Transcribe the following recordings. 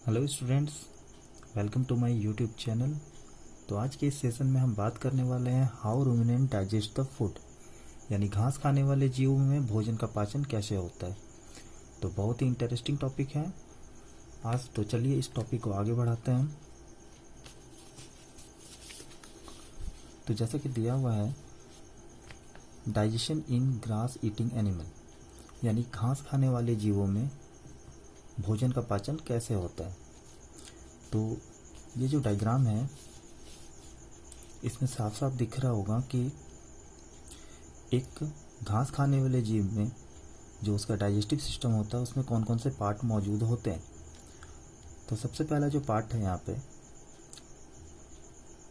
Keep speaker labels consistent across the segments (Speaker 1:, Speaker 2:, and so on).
Speaker 1: Hello students, welcome to my YouTube channel. तो आज के इस सेशन में हम बात करने वाले हैं how ruminant digest the food, यानी घास खाने वाले जीवों में भोजन का पाचन कैसे होता है। तो बहुत ही इंटरेस्टिंग टॉपिक है आज। तो चलिए इस टॉपिक को आगे बढ़ाते हैं। तो जैसा कि दिया हुआ है, डाइजेशन इन ग्रास ईटिंग एनिमल, यानी घास खाने वाले जीवों में भोजन का पाचन कैसे होता है। तो ये जो डायग्राम है इसमें साफ साफ दिख रहा होगा कि एक घास खाने वाले जीव में जो उसका डाइजेस्टिव सिस्टम होता है उसमें कौन कौन से पार्ट मौजूद होते हैं। तो सबसे पहला जो पार्ट है यहाँ पे,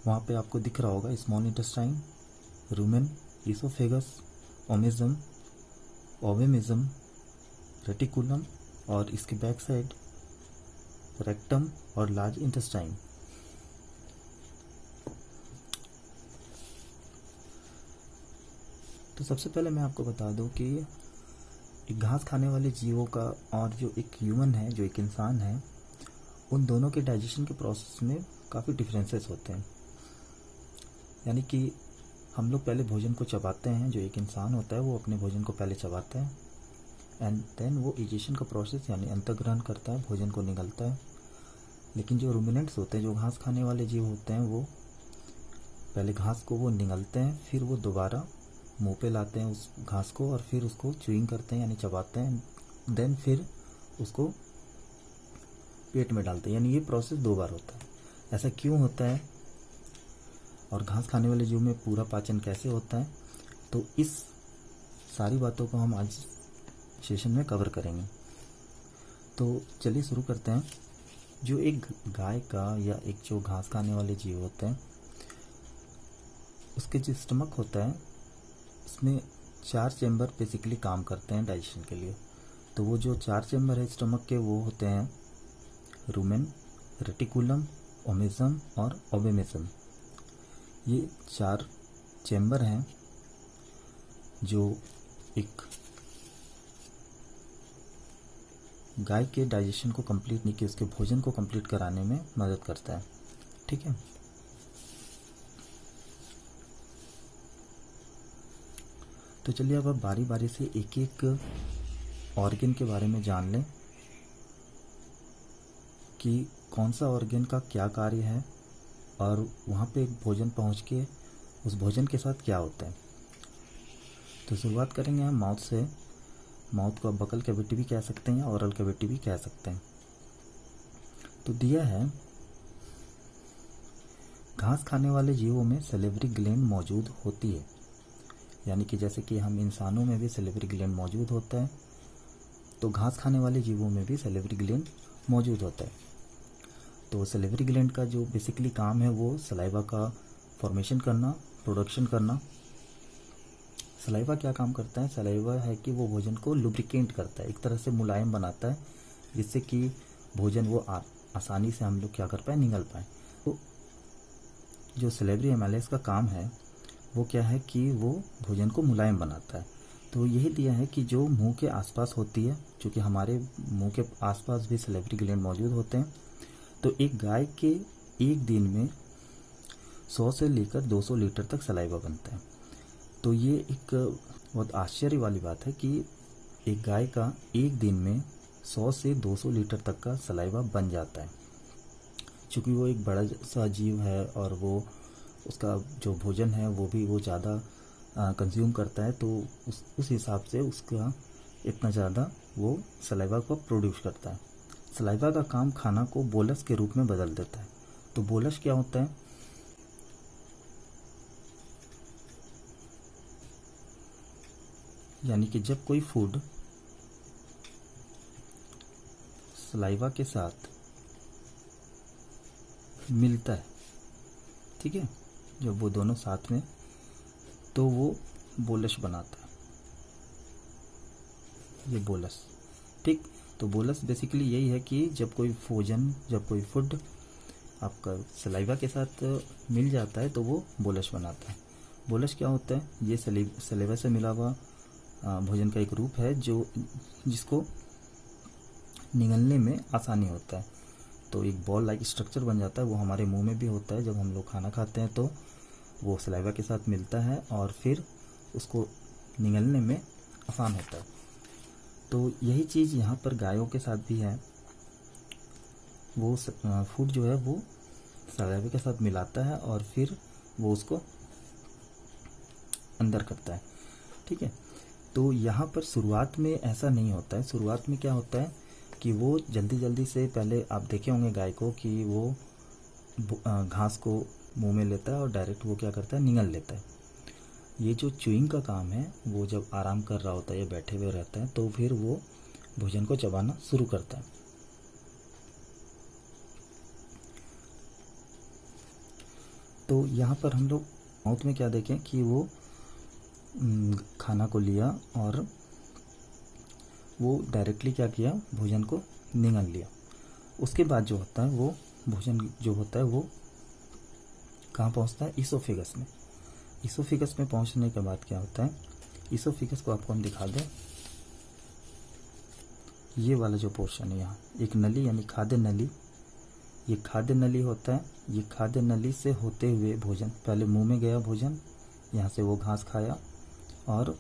Speaker 1: वहाँ पे आपको दिख रहा होगा small intestine, rumen, oesophagus, omasum, omasum, reticulum और इसके बैक साइड रेक्टम और लार्ज इंटेस्टाइन। तो सबसे पहले मैं आपको बता दूं कि एक घास खाने वाले जीवों का और जो एक ह्यूमन है, जो एक इंसान है, उन दोनों के डाइजेशन के प्रोसेस में काफ़ी डिफरेंसेस होते हैं। यानी कि हम लोग पहले भोजन को चबाते हैं, जो एक इंसान होता है वो अपने भोजन को पहले चबाता है एंड देन वो इजेशन का प्रोसेस यानी अंतर्ग्रहण करता है, भोजन को निगलता है। लेकिन जो रूमिनेंट्स होते हैं, जो घास खाने वाले जीव होते हैं, वो पहले घास को वो निगलते हैं, फिर वो दोबारा मुंह पे लाते हैं उस घास को और फिर उसको च्यूइंग करते हैं यानी चबाते हैं, देन फिर उसको पेट में डालते हैं। यानी ये प्रोसेस 2 बार होता है। ऐसा क्यों होता है और घास खाने वाले जीव में पूरा पाचन कैसे होता है, तो इस सारी बातों को हम आज सेशन में कवर करेंगे। तो चलिए शुरू करते हैं। जो एक गाय का या एक जो घास खाने वाले जीव होते हैं, उसके जो स्टमक होता है उसमें 4 चैम्बर बेसिकली काम करते हैं डाइजेशन के लिए। तो वो जो 4 चैम्बर है स्टमक के, वो होते हैं रूमेन, रेटिकुलम, ओमेजम और ओवेमिज्म। ये 4 चैम्बर हैं जो एक गाय के डाइजेशन को कंप्लीट नहीं किया, उसके भोजन को कंप्लीट कराने में मदद करता है। ठीक है। तो चलिए अब आप बारी बारी से एक एक ऑर्गन के बारे में जान लें कि कौन सा ऑर्गन का क्या कार्य है और वहाँ पे भोजन पहुँच के उस भोजन के साथ क्या होता है। तो शुरुआत करेंगे हम माउथ से। माउथ को आप बकल कैविटी भी कह सकते हैं या ओरल कैविटी भी कह सकते हैं। तो दिया है, घास खाने वाले जीवों में सैलिवरी ग्लैंड मौजूद होती है। यानी कि जैसे कि हम इंसानों में भी सैलिवरी ग्लैंड मौजूद होता है, तो घास खाने वाले जीवों में भी सैलिवरी ग्लैंड मौजूद होता है। तो सैलिवरी ग्लैंड का जो बेसिकली काम है वो सलाइवा का फॉर्मेशन करना, प्रोडक्शन करना। सलाइवा क्या काम करता है? सलाइवा है कि वो भोजन को लुब्रिकेंट करता है, एक तरह से मुलायम बनाता है, जिससे कि भोजन वो आसानी से हम लोग क्या कर पाए, निगल पाए। तो जो सैलिवरी एमाइलेज का काम है वो क्या है कि वो भोजन को मुलायम बनाता है। तो यही दिया है कि जो मुंह के आसपास होती है, क्योंकि हमारे मुंह के आसपास भी सैलिवरी ग्लैंड मौजूद होते हैं। तो एक गाय के एक दिन में 100 से लेकर 200 लीटर तक सलाइवा बनता है। तो ये एक बहुत आश्चर्य वाली बात है कि एक गाय का एक दिन में 100 से 200 लीटर तक का सलाइवा बन जाता है। चूँकि वो एक बड़ा सा जीव है और वो उसका जो भोजन है वो भी वो ज़्यादा कंज्यूम करता है, तो उस हिसाब से उसका इतना ज़्यादा वो सलाइवा को प्रोड्यूस करता है। सलाइवा का काम खाना को बोलस के रूप में बदल देता है। तो बोलस क्या होता है? यानी कि जब कोई फूड सलाइवा के साथ मिलता है, ठीक है, जब वो दोनों साथ में, तो वो बोलस बनाता है, ये बोलस। ठीक। तो बोलस बेसिकली यही है कि जब कोई फूड आपका सलाइवा के साथ मिल जाता है तो वो बोलस बनाता है। बोलस क्या होता है? ये सलाइवा से मिला हुआ भोजन का एक रूप है जो जिसको निगलने में आसानी होता है। तो एक बॉल लाइक स्ट्रक्चर बन जाता है। वो हमारे मुंह में भी होता है, जब हम लोग खाना खाते हैं तो वो सलाइवा के साथ मिलता है और फिर उसको निगलने में आसान होता है। तो यही चीज़ यहाँ पर गायों के साथ भी है। वो फूड जो है वो सलाइवा के साथ मिलाता है और फिर वो उसको अंदर करता है, ठीक है। तो यहाँ पर शुरुआत में ऐसा नहीं होता है। शुरुआत में क्या होता है कि वो जल्दी जल्दी से, पहले आप देखे होंगे गाय को कि वो घास को मुंह में लेता है और डायरेक्ट वो क्या करता है, निगल लेता है। ये जो च्यूइंग का काम है वो जब आराम कर रहा होता है या बैठे हुए रहता है तो फिर वो भोजन को चबाना शुरू करता है। तो यहाँ पर हम लोग माउथ में क्या देखें कि वो खाना को लिया और वो डायरेक्टली क्या किया, भोजन को निगल लिया। उसके बाद जो होता है वो भोजन जो होता है वो कहाँ पहुँचता है, ईसोफेगस में। ईसोफेगस में पहुँचने के बाद क्या होता है, ईसोफेगस को आपको हम दिखा दें। ये वाला जो पोर्शन है यहाँ, एक नली यानी खाद्य नली, ये खाद्य नली होता है। ये खाद्य नली से होते हुए भोजन पहले मुंह में गया, भोजन यहाँ से वो घास खाया और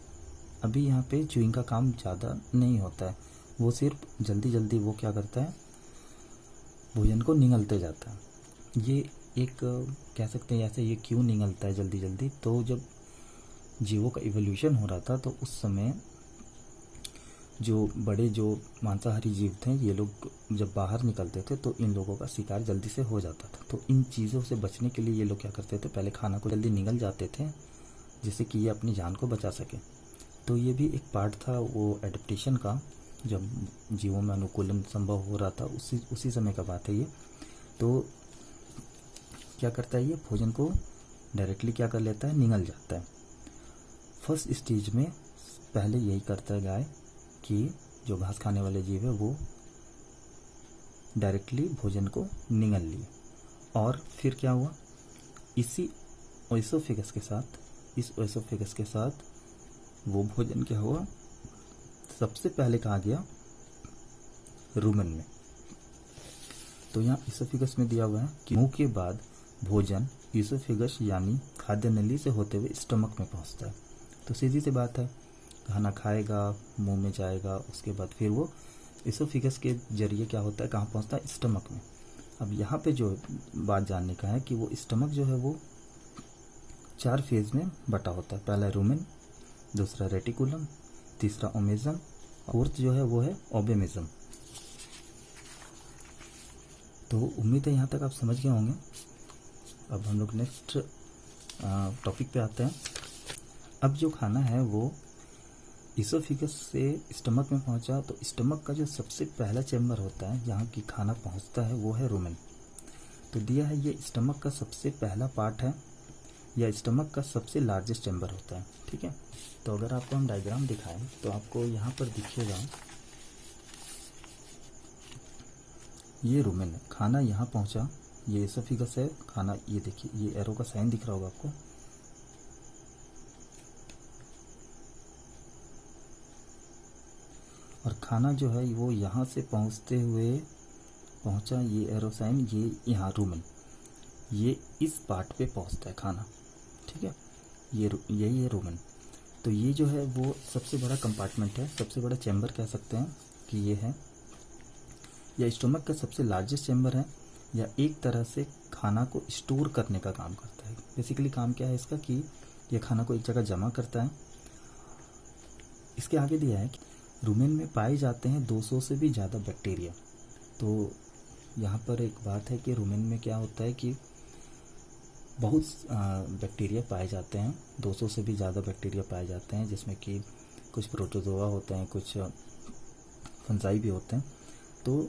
Speaker 1: अभी यहाँ पे च्यूइंग का काम ज़्यादा नहीं होता है। वो सिर्फ जल्दी जल्दी वो क्या करता है, भोजन को निगलते जाता है। ये एक कह सकते हैं ऐसे, ये क्यों निगलता है जल्दी जल्दी, तो जब जीवों का इवोल्यूशन हो रहा था तो उस समय जो बड़े जो मांसाहारी जीव थे, ये लोग जब बाहर निकलते थे तो इन लोगों का शिकार जल्दी से हो जाता था। तो इन चीज़ों से बचने के लिए ये लोग क्या करते थे, पहले खाना को जल्दी निगल जाते थे जिससे कि ये अपनी जान को बचा सके। तो ये भी एक पार्ट था वो एडेप्टेशन का, जब जीवों में अनुकूलन संभव हो रहा था, उसी समय का बात है ये। तो क्या करता है, ये भोजन को डायरेक्टली क्या कर लेता है, निगल जाता है। फर्स्ट स्टेज में पहले यही करता है गाय कि जो घास खाने वाले जीव है वो डायरेक्टली भोजन को निगल लिए और फिर क्या हुआ, इसी ओएसोफेगस के साथ, इस ओएसोफेगस के साथ वो भोजन क्या हुआ, सबसे पहले कहा गया रूमेन में। तो यहाँ ईसोफेगस में दिया हुआ है कि मुंह के बाद भोजन ईसोफेगस यानी खाद्य नली से होते हुए स्टमक में पहुँचता है। तो सीधी सी बात है, खाना खाएगा, मुंह में जाएगा, उसके बाद फिर वो ईसोफेगस के जरिए क्या होता है, कहाँ पहुँचता है, स्टमक में। अब यहाँ पे जो बात जानने का है कि वो स्टमक जो है वो 4 फेज में बटा होता है। पहला रूमेन, दूसरा रेटिकुलम, तीसरा ओमेजम, फोर्थ जो है वो है ओबेमिज्म। तो उम्मीद है यहाँ तक आप समझ गए होंगे। अब हम लोग नेक्स्ट टॉपिक पे आते हैं। अब जो खाना है वो ईसोफेगस से स्टमक में पहुंचा, तो स्टमक का जो सबसे पहला चैम्बर होता है जहाँ की खाना पहुंचता है वो है रूमेन। तो दिया है ये स्टमक का सबसे पहला पार्ट है या स्टमक का सबसे लार्जेस्ट चैम्बर होता है, ठीक है। तो अगर आपको हम डायग्राम दिखाएं तो आपको यहाँ पर दिखेगा ये रूमेन है, खाना यहाँ पहुँचा, ये ईसोफेगस है, खाना ये देखिए, ये एरो का साइन दिख रहा होगा आपको। और खाना जो है वो यहाँ से पहुँचते हुए पहुँचा, ये एरो साइन, ये यहाँ रूमेन, ये इस पार्ट पे पहुँचता है खाना, ठीक है। यही है रूमेन। तो ये जो है वो सबसे बड़ा कंपार्टमेंट है, सबसे बड़ा चैम्बर कह सकते हैं कि ये है, या स्टमक का सबसे लार्जेस्ट चैम्बर है, या एक तरह से खाना को स्टोर करने का काम करता है। बेसिकली काम क्या है इसका कि ये खाना को एक जगह जमा करता है। इसके आगे दिया है कि रूमेन में पाए जाते हैं 200 से भी ज़्यादा बैक्टीरिया। तो यहाँ पर एक बात है कि रूमेन में क्या होता है कि बहुत बैक्टीरिया पाए जाते हैं, 200 से भी ज़्यादा बैक्टीरिया पाए जाते हैं, जिसमें कि कुछ प्रोटोजोआ होते हैं, कुछ फंजाई भी होते हैं। तो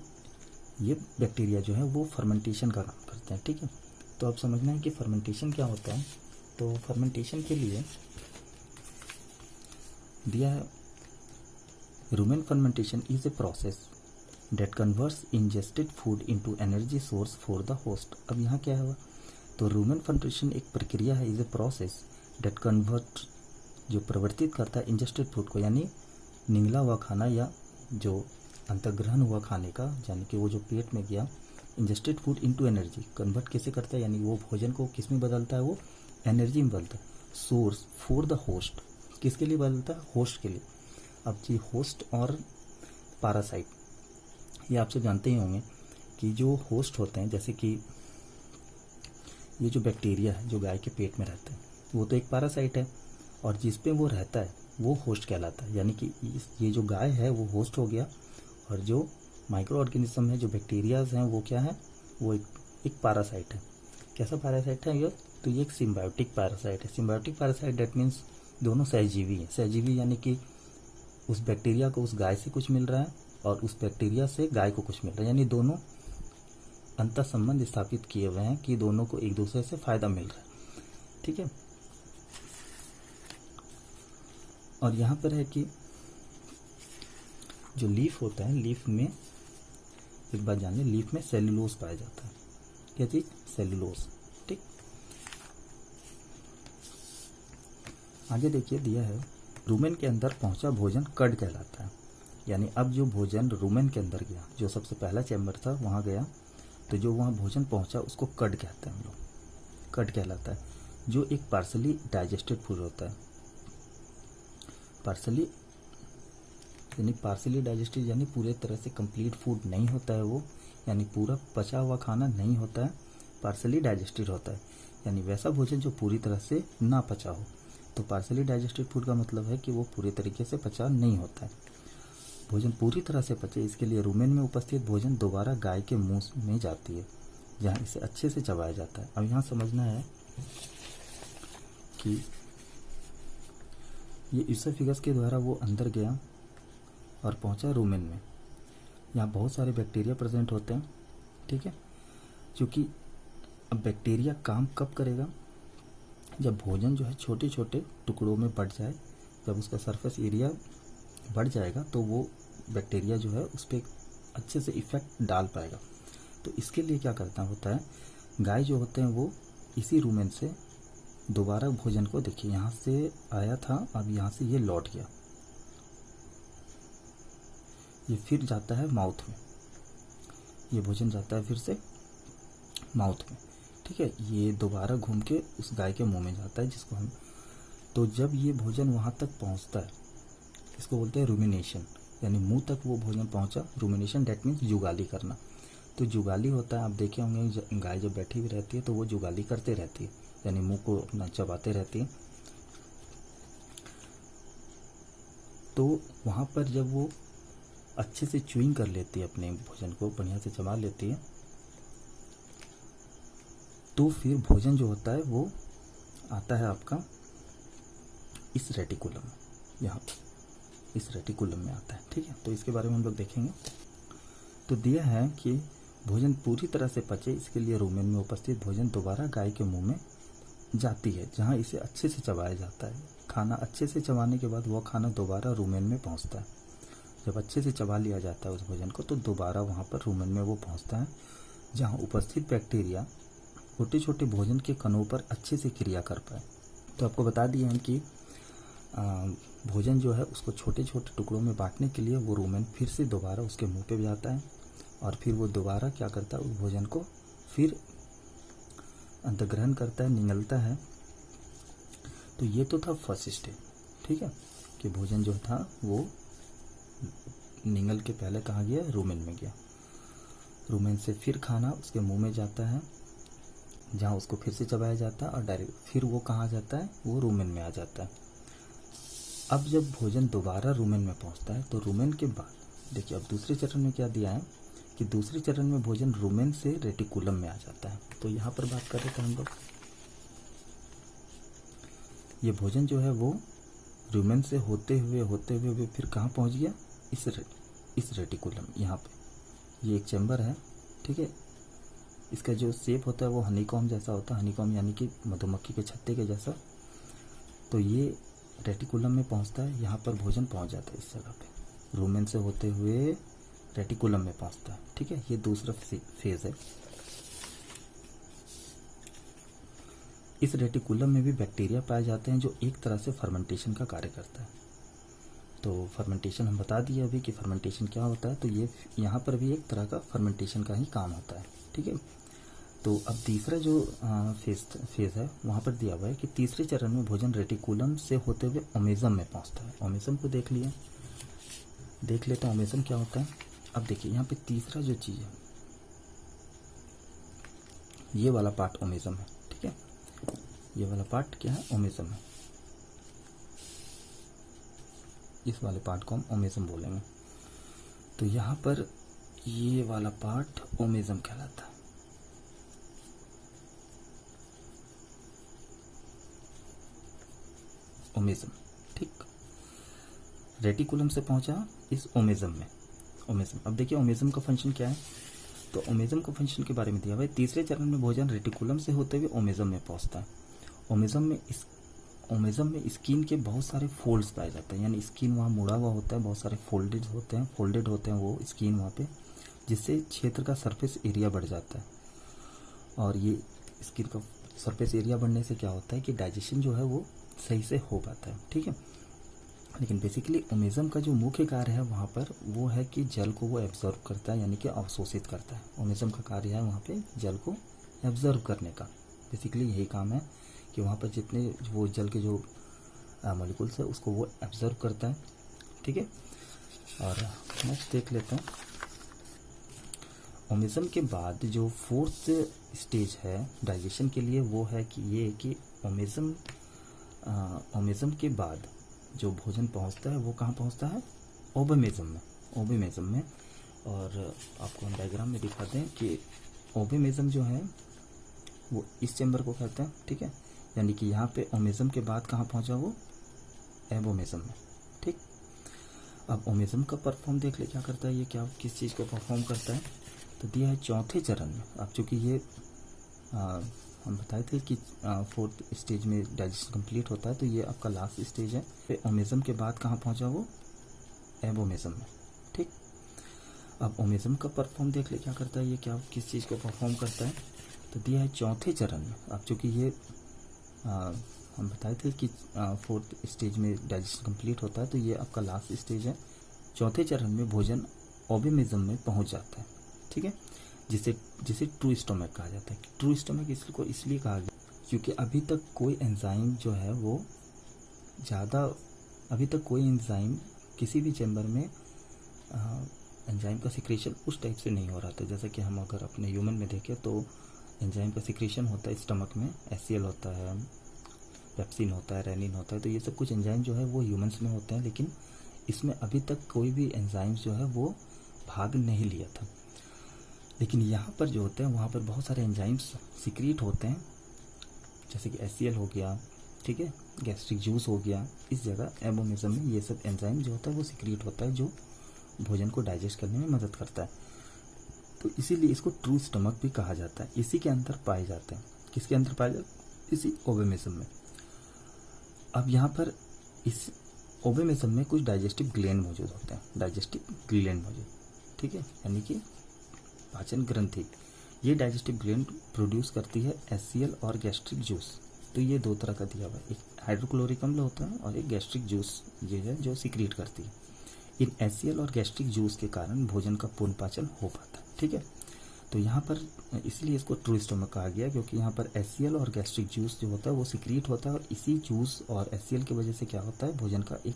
Speaker 1: ये बैक्टीरिया जो है वो फर्मेंटेशन का काम करते हैं, ठीक है। तो अब समझना है कि फर्मेंटेशन क्या होता है। तो फर्मेंटेशन के लिए दिया है, rumen fermentation is a process that converts ingested food into energy source for the host. अब यहाँ क्या है, तो रूमेन फर्मेंटेशन एक प्रक्रिया है, is a process that convert, जो परिवर्तित करता है इंजेस्टेड फूड को, यानी निगला हुआ खाना या जो अंतर्ग्रहण हुआ खाने का, यानी कि वो जो पेट में गया, ingested food into energy, convert कैसे करता है, यानी वो भोजन को किस में बदलता है, वो एनर्जी में बदलता है। सोर्स फॉर द होस्ट, किसके लिए बदलता है, होस्ट के लिए। अब जी होस्ट और पैरासाइट, ये आप सब जानते ही होंगे कि जो होस्ट होते हैं, जैसे कि ये जो बैक्टीरिया है जो गाय के पेट में रहते हैं, वो तो एक पैरासाइट है, और जिस पे वो रहता है वो होस्ट कहलाता है। यानी कि ये जो गाय है वो होस्ट हो गया, और जो माइक्रो ऑर्गेनिज्म है, जो बैक्टीरियाज हैं, वो क्या है, वो एक पैरासाइट है। कैसा पैरासाइट है ये, तो ये एक सिम्बायोटिक पैरासाइट है। सिम्बायोटिक पैरासाइट दैट मीन्स दोनों सहजीवी हैं। सहजीवी यानी कि उस बैक्टीरिया को उस गाय से कुछ मिल रहा है, और उस बैक्टीरिया से गाय को कुछ मिल रहा है, यानी दोनों अंतर संबंध स्थापित किए हुए हैं कि दोनों को एक दूसरे से फायदा मिल रहा है। ठीक है, और यहाँ पर है कि जो लीफ होता है, लीफ में एक बात जानिए, लीफ में सेलुलोज पाया जाता है। क्या चीज, सेलुलोज। ठीक, आगे देखिए दिया है, रूमेन के अंदर पहुंचा भोजन कड कहलाता है। यानी अब जो भोजन रूमेन के अंदर गया, जो सबसे पहला चैम्बर था वहां गया, तो जो वहां भोजन पहुंचा उसको कड कहते हैं हम लोग, कड कहलाता है, जो एक पार्सली डाइजेस्टेड फूड होता है। पार्सली डाइजेस्टेड यानी पूरे तरह से कंप्लीट फूड नहीं होता है वो, यानी पूरा पचा हुआ खाना नहीं होता है, पार्सली डाइजेस्टेड होता है, यानी वैसा भोजन जो पूरी तरह से ना पचा हो। तो पार्सली डाइजेस्टेड फूड का मतलब है कि वो पूरी तरीके से पचा नहीं होता है। भोजन पूरी तरह से पचे, इसके लिए रूमेन में उपस्थित भोजन दोबारा गाय के मुंह में जाती है, जहाँ इसे अच्छे से चबाया जाता है। अब यहाँ समझना है कि ये ईसोफेगस के द्वारा वो अंदर गया और पहुंचा रूमेन में। यहाँ बहुत सारे बैक्टीरिया प्रेजेंट होते हैं। ठीक है, क्योंकि अब बैक्टीरिया काम कब करेगा, जब भोजन जो है छोटे छोटे टुकड़ों में बढ़ जाए, जब उसका सरफेस एरिया बढ़ जाएगा तो वो बैक्टीरिया जो है उस पर अच्छे से इफेक्ट डाल पाएगा। तो इसके लिए क्या करता होता है, गाय जो होते हैं वो इसी रूमेन से दोबारा भोजन को, देखिए यहाँ से आया था, अब यहाँ से ये लौट गया, ये फिर जाता है माउथ में, ये भोजन जाता है फिर से माउथ में। ठीक है, ये दोबारा घूम के उस गाय के मुंह में जाता है, जिसको हम, तो जब ये भोजन वहाँ तक पहुँचता है, इसको बोलते हैं रूमिनेशन, यानी मुंह तक वो भोजन पहुँचा। रूमिनेशन दैट मीन्स जुगाली करना। तो जुगाली होता है, आप देखे होंगे गाय जब बैठी हुई रहती है तो वो जुगाली करते रहती है, यानी मुंह को अपना चबाते रहती है। तो वहाँ पर जब वो अच्छे से च्यूइंग कर लेती है, अपने भोजन को बढ़िया से चबा लेती है, तो फिर भोजन जो होता है वो आता है आपका इस रेटिकुलम में, यहाँ इस रेटिकुलम में आता है। ठीक है, तो इसके बारे में हम लोग देखेंगे। तो दिया है कि भोजन पूरी तरह से पचे, इसके लिए रूमेन में उपस्थित भोजन दोबारा गाय के मुंह में जाती है, जहाँ इसे अच्छे से चबाया जाता है। खाना अच्छे से चबाने के बाद वह खाना दोबारा रूमेन में पहुँचता है। जब अच्छे से चबा लिया जाता है उस भोजन को, तो दोबारा वहाँ पर रूमेन में वो पहुँचता है, जहाँ उपस्थित बैक्टीरिया छोटे छोटे भोजन के कणों पर अच्छे से क्रिया कर पाए। तो आपको बता दिए हैं कि भोजन जो है उसको छोटे छोटे टुकड़ों में बांटने के लिए वो रूमेन फिर से दोबारा उसके मुंह पे जाता है, और फिर वो दोबारा क्या करता है, उस भोजन को फिर अंतर्ग्रहण करता है, निगलता है। तो ये तो था फर्स्ट स्टेप। ठीक है, कि भोजन जो था वो निगल के पहले कहाँ गया, रूमेन में गया। रूमेन से फिर खाना उसके मुंह में जाता है, जहाँ उसको फिर से चबाया जाता है, और डायरेक्ट फिर वो कहाँ जाता है, वो रूमेन में आ जाता है। अब जब भोजन दोबारा रूमेन में पहुँचता है, तो रूमेन के बाद देखिए अब दूसरे चरण में क्या दिया है कि दूसरे चरण में भोजन रूमेन से रेटिकुलम में आ जाता है। तो यहाँ पर बात कर रहे थे हम लोग, ये भोजन जो है वो रूमेन से होते हुए फिर कहाँ पहुँच गया, इस रेटिकुलम, यहाँ पे ये एक चैम्बर है। ठीक है, इसका जो शेप होता है वो हनीकॉम जैसा होता है, हनीकॉम यानी कि मधुमक्खी के छत्ते के जैसा। तो ये रेटिकुलम में पहुंचता है, यहाँ पर भोजन पहुंच जाता है इस जगह पे, रूमेन से होते हुए रेटिकुलम में पहुंचता है। ठीक है, ये दूसरा फेज है। इस रेटिकुलम में भी बैक्टीरिया पाए जाते हैं, जो एक तरह से फर्मेंटेशन का कार्य करता है। तो फर्मेंटेशन हम बता दिए अभी कि फर्मेंटेशन क्या होता है। तो ये यहाँ पर भी एक तरह का फर्मेंटेशन का ही काम होता है। ठीक है। तो अब तीसरा जो फेज है वहाँ पर दिया हुआ है कि तीसरे चरण में भोजन रेटिकुलम से होते हुए ओमेजम में पहुँचता है। ओमेजम को देख लेते हैं ओमेजम क्या होता है। अब देखिए यहाँ पे तीसरा जो चीज़ है ये वाला पार्ट ओमेजम है, ठीक है। ये वाला पार्ट क्या है, ओमेजम है। इस वाले पार्ट को हम ओमेजम बोलेंगे। तो यहाँ पर ये वाला पार्ट ओमेजम कहलाता है। ओमेजम, ठीक। रेटिकुलम से पहुंचा इस ओमेजम में। ओमेजम, अब देखिए ओमेजम का फंक्शन क्या है। तो ओमेजम का फंक्शन के बारे में दिया हुआ है। तीसरे चरण में भोजन रेटिकुलम से होते हुए ओमेजम में पहुंचता है। ओमेजम में स्किन के बहुत सारे फोल्ड्स पाए जाते हैं, यानी स्किन वहाँ मुड़ा हुआ होता है, बहुत सारे फोल्डेड होते हैं वो स्किन वहाँ पे, जिससे क्षेत्र का सरफेस एरिया बढ़ जाता है। और ये स्किन का सरफेस एरिया बढ़ने से क्या होता है कि डाइजेशन जो है वो सही से हो पाता है, ठीक है। लेकिन बेसिकली ओमेजम का जो मुख्य कार्य है वहाँ पर वो है कि जल को वो एब्जॉर्ब करता है, यानी कि अवशोषित करता है। ओमेजम का कार्य है वहाँ पे जल को एब्जॉर्ब करने का। बेसिकली यही काम है कि वहाँ पर जितने वो जल के जो मॉलिक्यूल्स है उसको वो एब्जॉर्ब करता है, ठीक है। और नेक्स्ट देख लेते हैं। ओमेजम के बाद जो फोर्थ स्टेज है डाइजेशन के लिए वो है कि ये कि ओमेजम के बाद जो भोजन पहुंचता है वो कहाँ पहुंचता है, ओबेमेजम में। और आपको हम डायग्राम में दिखाते हैं कि ओबेमेजम जो है वो इस चैम्बर को कहते हैं, ठीक है। यानी कि यहाँ पे ओमेजम के बाद कहाँ पहुंचा वो, एबोमेजम में, ठीक। अब ओमेजम का परफॉर्म देख ले क्या करता है, ये क्या किस चीज़ को परफॉर्म करता है। तो दिया है चौथे चरण में। अब चूँकि ये हम बताए थे कि फोर्थ स्टेज में डाइजेशन कंप्लीट होता है, तो ये आपका लास्ट स्टेज है। फिर ओमेजम के बाद कहाँ पहुँचा वो, एबोमेजम में, ठीक। अब ओमेजम का परफॉर्म देख ले क्या करता है, ये क्या किस चीज़ को परफॉर्म करता है। तो दिया है चौथे चरण में। अब चूँकि ये हम बताए थे कि फोर्थ स्टेज में डाइजेशन कंप्लीट होता है, तो ये आपका लास्ट स्टेज है। चौथे चरण में भोजन ओबेमेजम में पहुँच जाता है, ठीक है, जिसे ट्रू स्टोमक कहा जाता है। ट्रू स्टोमक इसको इसलिए कहा गया क्योंकि अभी तक कोई एंजाइम जो है वो किसी भी चैम्बर में एंजाइम का सिक्रेशन उस टाइप से नहीं हो रहा था। जैसे कि हम अगर अपने ह्यूमन में देखें तो एंजाइम का सिक्रेशन होता है स्टमक में, HCl होता है, पेप्सिन होता है, रेनिन होता है। तो ये सब कुछ एंजाइम जो है वो ह्यूमंस में होते हैं, लेकिन इसमें अभी तक कोई भी एंजाइम जो है वो भाग नहीं लिया था। लेकिन यहाँ पर जो होते हैं वहाँ पर बहुत सारे एंजाइम्स सिक्रीट होते हैं, जैसे कि HCl हो गया, ठीक है, गैस्ट्रिक जूस हो गया। इस जगह एबोमेजम में ये सब एंजाइम जो होता है वो सिक्रीट होता है, जो भोजन को डाइजेस्ट करने में मदद करता है। तो इसीलिए इसको ट्रू स्टमक भी कहा जाता है। इसी के अंदर पाए जाते हैं, किसके अंदर पाए जाते हैं, इसी ओबेमेजम में। अब यहाँ पर इस ओबेमेजम में कुछ डाइजेस्टिव ग्लैंड मौजूद होते हैं, ठीक है, यानी कि पाचन ग्रंथि। ये डाइजेस्टिव ग्लैंड प्रोड्यूस करती है HCl और गैस्ट्रिक जूस। तो ये दो तरह का दिया हुआ है, एक हाइड्रोक्लोरिक अम्ल होता है और एक गैस्ट्रिक जूस ये है जो सिक्रीट करती है। इन HCl और गैस्ट्रिक जूस के कारण भोजन का पूर्ण पाचन हो पाता है, ठीक है। तो यहाँ पर इसलिए इसको ट्रू स्टोमक कहा गया क्योंकि यहाँ पर HCl और गैस्ट्रिक जूस जो होता है वो सिक्रीट होता है, और इसी जूस और HCl की वजह से क्या होता है, भोजन का एक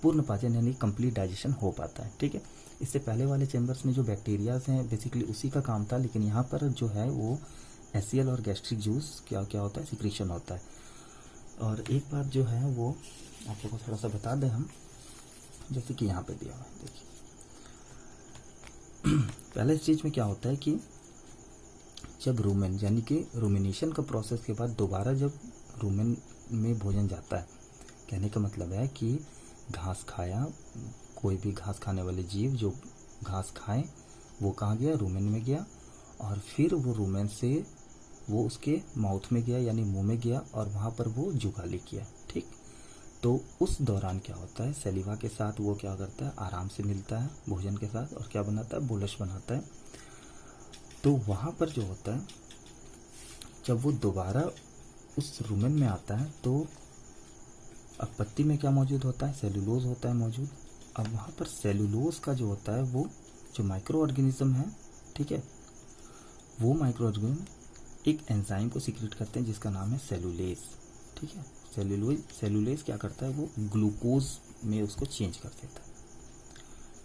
Speaker 1: पूर्ण पाचन यानी कंप्लीट डाइजेशन हो पाता है, ठीक है। इससे पहले वाले चैम्बर्स में जो बैक्टीरियाज हैं बेसिकली उसी का काम था, लेकिन यहाँ पर जो है वो HCl और गैस्ट्रिक जूस क्या होता है, सिक्रीशन होता है। और एक बात जो है वो आप लोगों को थोड़ा सा बता दें हम, जैसे कि यहाँ पे दिया हुआ है, देखिए पहले स्टेज में क्या होता है कि जब रूमेन यानी कि रूमिनेशन का प्रोसेस के बाद दोबारा जब रूमेन में भोजन जाता है, कहने का मतलब है कि घास खाया, कोई भी घास खाने वाले जीव जो घास खाए वो कहाँ गया, रूमेन में गया, और फिर वो रूमेन से वो उसके माउथ में गया यानी मुंह में गया, और वहाँ पर वो जुगाली किया, ठीक। तो उस दौरान क्या होता है, सलीवा के साथ वो क्या करता है, आराम से मिलता है भोजन के साथ, और क्या बनाता है, बोलस बनाता है। तो वहाँ पर जो होता है जब वो दोबारा उस रूमेन में आता है तो अब पत्ती में क्या मौजूद होता है, सेलुलोज होता है मौजूद। अब वहाँ पर सेलुलोज का जो होता है वो जो माइक्रो ऑर्गेनिज्म है, ठीक है, वो माइक्रो ऑर्गेनिज्म एक एंजाइम को सीक्रेट करते हैं जिसका नाम है सेलुलेज। ठीक है, सेलुलेज क्या करता है, वो ग्लूकोज में उसको चेंज कर देता है।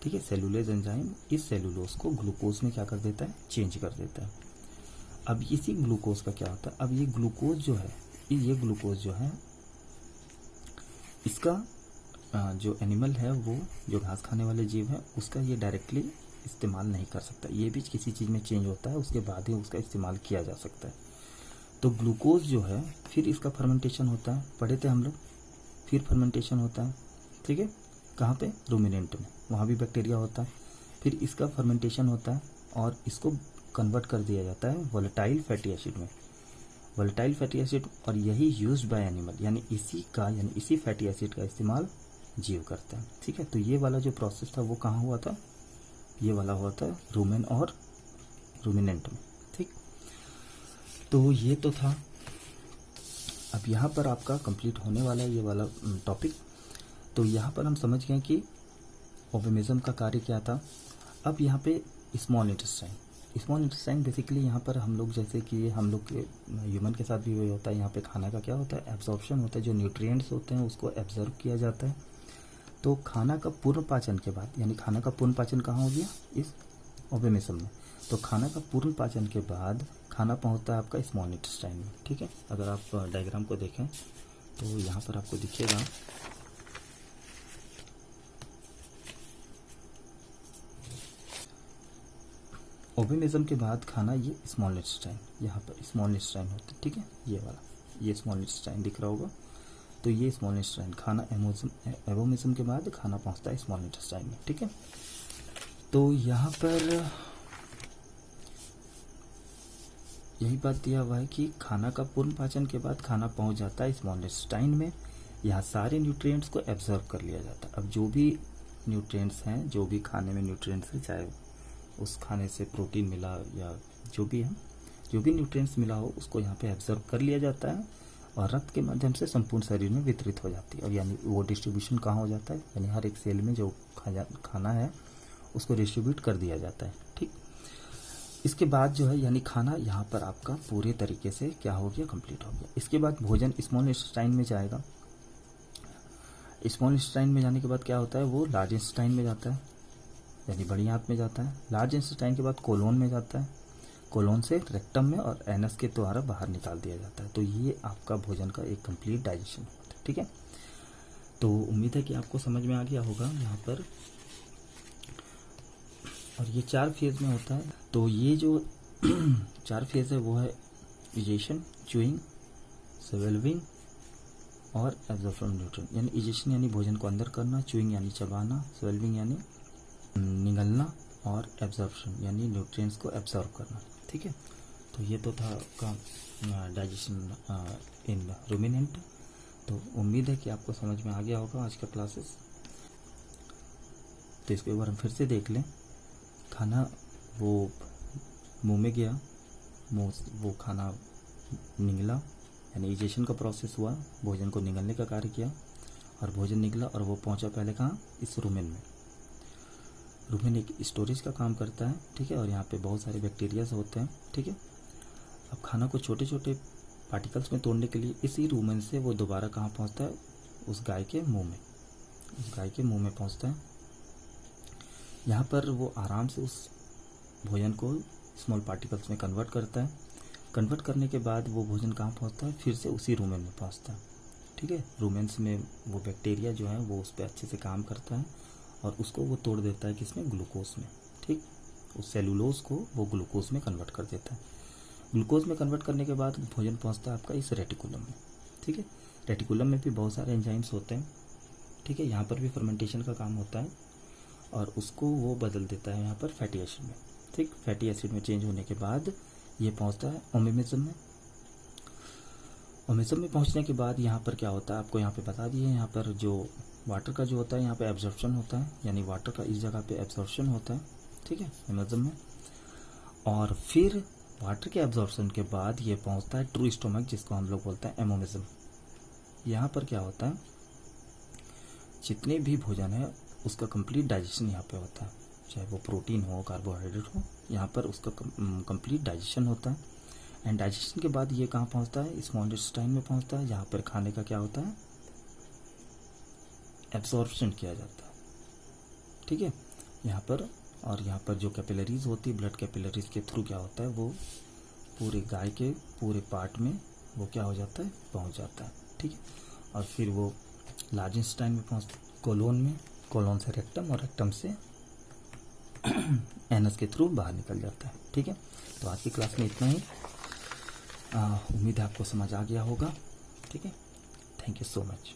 Speaker 1: ठीक है, सेलुलेज एंजाइम इस सेलुलोज को ग्लूकोज में क्या कर देता है, चेंज कर देता है। अब इसी ग्लूकोज का क्या होता है, अब ये ग्लूकोज जो है इसका जो एनिमल है, वो जो घास खाने वाले जीव है, उसका ये डायरेक्टली इस्तेमाल नहीं कर सकता। ये भी किसी चीज़ में चेंज होता है, उसके बाद ही उसका इस्तेमाल किया जा सकता है। तो ग्लूकोज जो है, फिर इसका फर्मेंटेशन होता है, पढ़े थे हम लोग, फिर फर्मेंटेशन होता है। ठीक है, कहाँ पे, रूमिनेंट में, वहाँ भी बैक्टीरिया होता है। फिर इसका फर्मेंटेशन होता है और इसको कन्वर्ट कर दिया जाता है वोलेटाइल फैटी एसिड में, वोलेटाइल फैटी एसिड, और यही यूज्ड बाय एनिमल, यानी इसी फैटी एसिड का इस्तेमाल जीव करते हैं। ठीक है, तो ये वाला जो प्रोसेस था वो कहाँ हुआ था, ये वाला हुआ था रूमेन और रूमिनेंट में। ठीक, तो ये तो था। अब यहाँ पर आपका कंप्लीट होने वाला है ये वाला टॉपिक। तो यहाँ पर हम समझ गए कि ऑर्गेनिज्म का कार्य क्या था। अब यहाँ पे स्मॉल इंटेस्टाइन बेसिकली यहाँ पर हम लोग, जैसे कि हम लोग के ह्यूमन के साथ भी वही होता है, यहाँ पे खाना का क्या होता है, एब्जॉर्प्शन होता है, जो न्यूट्रिएंट्स होते हैं उसको एब्जॉर्ब किया जाता है। तो खाना का पूर्ण पाचन के बाद, यानी खाना का पूर्ण पाचन कहाँ हो गया, इस ऑर्गेनिज्म में। तो खाना का पूर्ण पाचन के बाद खाना पहुँचता है आपका स्मॉल इंटेस्टाइन में। ठीक है, अगर आप डायग्राम को देखें तो यहाँ पर आपको दिखेगा, ऑर्गेनिज्म के बाद खाना ये स्मॉल इंटेस्टाइन, यहाँ पर स्मॉल इंटेस्टाइन होता है। ठीक है, ये वाला, ये स्मॉल इंटेस्टाइन दिख रहा होगा, तो ये स्मॉल इंटेस्टाइन खाना एबोमिज्म के बाद खाना पहुँचता है स्मॉल इंटेस्टाइन में। ठीक है, तो यहाँ पर यही बात दिया हुआ है कि खाना का पूर्ण पाचन के बाद खाना पहुँच जाता है स्मॉल इंटेस्टाइन में, यहाँ सारे न्यूट्रिएंट्स को एब्जॉर्ब कर लिया जाता है। अब जो भी न्यूट्रिएंट्स हैं, जो भी खाने में न्यूट्रिएंट्स हैं, चाहे उस खाने से प्रोटीन मिला या जो भी है, जो भी न्यूट्रिएंट्स मिला हो, उसको यहाँ पे एब्जॉर्ब कर लिया जाता है और रक्त के माध्यम से संपूर्ण शरीर में वितरित हो जाती है। और यानी वो डिस्ट्रीब्यूशन कहाँ हो जाता है, यानी हर एक सेल में जो खाना है उसको डिस्ट्रीब्यूट कर दिया जाता है। ठीक, इसके बाद जो है, यानी खाना यहाँ पर आपका पूरे तरीके से क्या हो गया, कंप्लीट हो गया। इसके बाद भोजन स्मॉल इंटेस्टाइन में जाएगा। स्मॉल इंटेस्टाइन में जाने के बाद क्या होता है, वो लार्ज इंटेस्टाइन में जाता है, यानी बड़ी आंत में जाता है। लार्ज इंटेस्टाइन के बाद कोलोन में जाता है, कोलोन से रेक्टम में और एनस के द्वारा बाहर निकाल दिया जाता है। तो ये आपका भोजन का एक कंप्लीट डाइजेशन होता है। ठीक है, तो उम्मीद है कि आपको समझ में आ गया होगा यहाँ पर। और ये 4 फेज में होता है। तो ये जो 4 फेज है वो है इजेशन, च्यूइंग, स्वेलविंग और एब्जॉर्प्शन न्यूट्रिएंट। यानी इजेशन यानी भोजन को अंदर करना, च्यूइंग यानी चबाना, स्वेलविंग यानी निगलना, और एब्जॉर्प्शन यानी न्यूट्रिएंट्स को एब्जॉर्ब करना। ठीक है, तो ये तो था आपका डाइजेशन इन रूमिनेंट। तो उम्मीद है कि आपको समझ में आ गया होगा आज का क्लासेस। तो इसको एक बार हम फिर से देख लें। खाना वो मुंह में गया, मुंह वो खाना निगला, यानी इजेशन का प्रोसेस हुआ, भोजन को निगलने का कार्य किया, और भोजन निकला और वो पहुंचा पहले कहाँ, इस रूमेन में। रूमेन एक स्टोरेज का काम करता है। ठीक है, और यहाँ पे बहुत सारे बैक्टीरियाज होते हैं। ठीक है, अब खाना को छोटे छोटे पार्टिकल्स में तोड़ने के लिए इसी रूमेन से वो दोबारा कहाँ पहुँचता है, उस गाय के मुंह में, उस गाय के मुंह में पहुँचता है। यहाँ पर वो आराम से उस भोजन को स्मॉल पार्टिकल्स में कन्वर्ट करता है। कन्वर्ट करने के बाद वो भोजन कहाँ पहुँचता है, फिर से उसी रूमेन में पहुँचता है। ठीक है, रूमेन्स में वो बैक्टीरिया जो है वो उस पर अच्छे से काम करता है और उसको वो तोड़ देता है किसमें, ग्लूकोज में। ठीक, उस सेलुलोज को वो ग्लूकोज में कन्वर्ट कर देता है। ग्लूकोज में कन्वर्ट करने के बाद भोजन पहुंचता है आपका इस रेटिकुलम में। ठीक है, रेटिकुलम में भी बहुत सारे एंजाइम्स होते हैं। ठीक है, यहाँ पर भी फर्मेंटेशन का काम होता है और उसको वो बदल देता है यहाँ पर फैटी एसिड में। ठीक, फैटी एसिड में चेंज होने के बाद ये पहुँचता है ओमेमिज्म में। ओमेमिज्म में पहुँचने के बाद यहाँ पर क्या होता है, आपको यहाँ पे बता दिए, यहाँ पर जो वाटर का जो होता है यहाँ पे एब्जॉर्प्शन होता है, यानी वाटर का इस जगह पे एब्जॉर्प्शन होता है। ठीक है, ओमेमिज्म में। और फिर वाटर के एब्जॉर्प्शन के बाद ये पहुंचता है ट्रू स्टोमक, जिसको हम लोग बोलते हैं एमोमिज्म। यहाँ पर क्या होता है, जितने भी भोजन है उसका कंप्लीट डाइजेशन यहाँ पे होता है। चाहे वो प्रोटीन हो कार्बोहाइड्रेट हो, यहाँ पर उसका कंप्लीट डाइजेशन होता है। एंड डाइजेशन के बाद ये कहाँ पहुँचता है, स्मॉल इंटेस्टाइन में पहुँचता है, जहाँ पर खाने का क्या होता है, एब्जॉर्प्शन किया जाता है। ठीक है, यहाँ पर और यहाँ पर जो कैपिलरीज होती है, ब्लड कैपिलरीज के थ्रू क्या होता है, वो पूरे गाय के पूरे पार्ट में वो क्या हो जाता है, पहुँच जाता है। ठीक है, और फिर वो लार्ज इंटेस्टाइन में पहुँच, कोलोन में, कोलोन से रेक्टम और रेक्टम से एनस के थ्रू बाहर निकल जाता है। ठीक है, तो आज की क्लास में इतना ही। उम्मीद है आपको समझ आ गया होगा। ठीक है, थैंक यू सो मच।